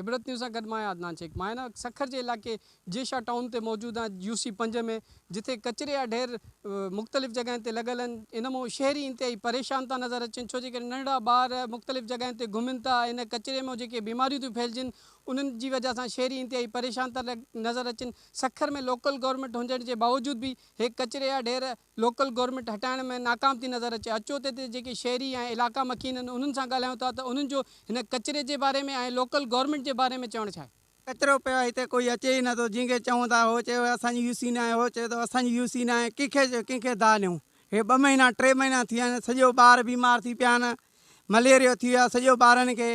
इबरत news सां गॾु मां अदनान शेख। मां न सखर जे इलाइक़े जेशा टाउन ते मौजूदु आहियां UC 5 में, जिथे कचरे जा ढेर मुख़्तलिफ़ जॻहियुनि ते लॻल आहिनि। इन मां शहरी इंतिहाई परेशान था नज़र अचनि, छो जे करे नंढड़ा ॿार मुख़्तलिफ़ जॻहियुनि ते घुमनि था। इन कचरे में जेके बीमारियूं थियूं फैलिजनि, उन्हनि जी वजह सां शहरी इंतिहाई परेशान था नज़र अचनि। सखर में लोकल गवर्नमेंट हुजण जे बावजूद भी हे कचरे जा ढेर लोकल गवर्नमेंट हटाइण में नाकाम थी नज़र अचे। अचो ते जेके शहरी ऐं इलाइक़ा मकीन आहिनि, उन्हनि सां ॻाल्हायूं था त उन्हनि जो हिन कचरे जे बारे में ऐं लोकल गवर्नमेंट जे बारे में चवणु छा आहे? कचरो पियो आहे हिते, कोई अचे ई नथो। जंहिंखे चऊं था हो चयो असांजी UC न आहे, हो चए थो असांजी UC न आहे। कंहिंखे दा ॾियूं? हे 2 महीना 3 महीना थी विया आहिनि, सॼो ॿार बीमार थी पिया आहिनि, मलेरियो थी वियो आहे सॼो ॿारनि खे।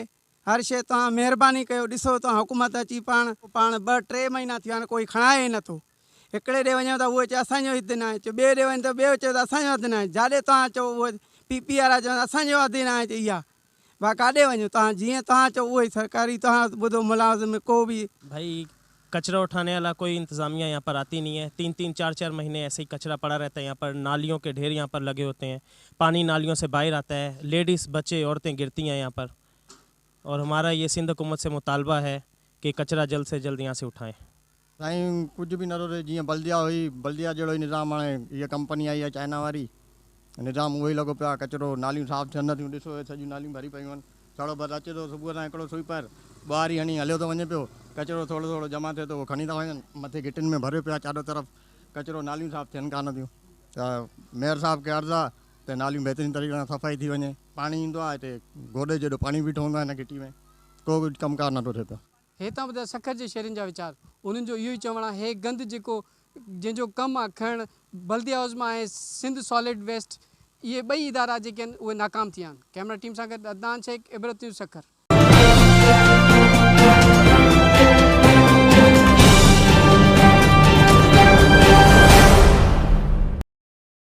हर शइ तव्हां महिरबानी कयो, ॾिसो तव्हां हुकूमत अची पाण 2-3 महीना थी विया आहिनि, कोई खणाए ई नथो। हिकिड़े ॾे वञो त उहो चए असांजो हथु न आहे, ॿिए ॾे वञो त ॿियो चए त असांजो हथु न आहे। जाॾे तव्हां चओ उहो PP वारा चवनि असांजो हथु न आहे। इहा भई काॾे वञो तव्हां? जीअं तव्हां चओ उहो ई सरकारी, तव्हां ॿुधो मुलाज़िम को भी। भाई कचरा उठाने वाला कोई इंतज़ामिया यहाँ पर आती नहीं है। 3-3, 4-4 महीने ऐसे ही कचरा पड़ा रहता है यहाँ पर। नालियों के ढेर यहाँ पर लगे होते हैं, पानी नालियों से बाहर आता है, लेडीज़ बच्चे औरतें गिरती हैं यहाँ पर। और हमारा ये सिंध हुकूमत से मुतालबा है कि कचरा जल्द से जल्द यहाँ से उठाएं। साईं कुछ भी न रहे, जीअं बल्दिया हुई, बल्दिया जहिड़ो ई निज़ाम हाणे हीअ कंपनी आई आहे चाइना वारी, निज़ाम उहो ई लॻो पियो आहे। कचरो नालियूं साफ़ थियनि नथियूं, ॾिसो सॼियूं नालियूं भरी पियूं आहिनि। सड़ो बस अचे थो सुबुह सां हिकिड़ो स्वीपर ॿाहिरि ई हणी हलियो थो वञे पियो, कचरो थोरो थोरो जमा थिए थो, उहो खणी था वञनि, मथे गिटिन में भरियो पियो आहे चारो तरफ़ कचरो। नालियूं साफ़ थियनि कान थियूं। त मेयर साहब खे अर्ज़ु आहे त नालियूं बहितरीन तरीक़े सां सफ़ाई थी वञे। पाणी ईंदो आहे हिते, गोॾे जेॾो पाणी बीठो हूंदो आहे हिन गिटी में, को बि कमकार नथो थिए पियो। हे तव्हां ॿुधायो सखर जे शहरनि जा वीचार, उन्हनि जो इहो ई चवणु आहे हे गंद जेको जंहिंजो कमु आहे खणणु बल्दिया हाउस मां ऐं सिंध सॉलिड वेस्ट, इहे 2 इदारा जेके आहिनि उहे नाकाम थी विया आहिनि। कैमरा टीम सां गॾु अदनान शेख, इबरत न्यूज़ सखर।